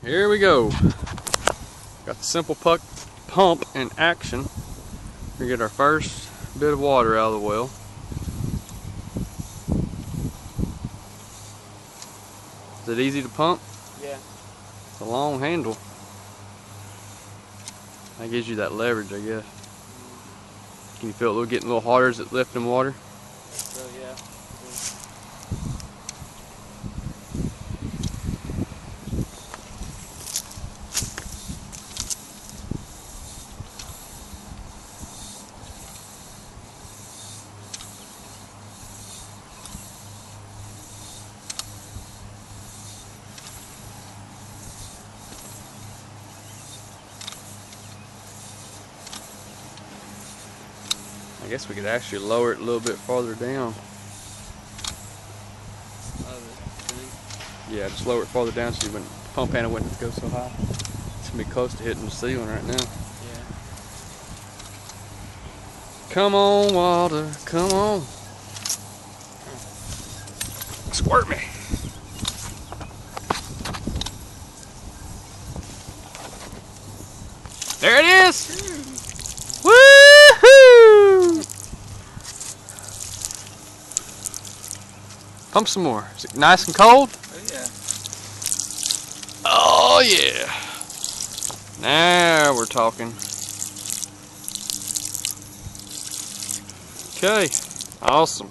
Here we go. Got the simple puck pump in action. We get our first bit of water out of the well. Is it easy to pump? Yeah. It's a long handle. That gives you that leverage, I guess. Can you feel it getting a little harder as it lifting water? So yeah. I guess we could actually lower it a little bit farther down. Yeah, just lower it farther down so the pump handle wouldn't go so high. It's gonna be close to hitting the ceiling right now. Yeah. Come on, water, come on. Squirt me. There it is! Woohoo! Pump some more. Is it nice and cold? Oh yeah. Oh yeah. Now we're talking. Okay, awesome.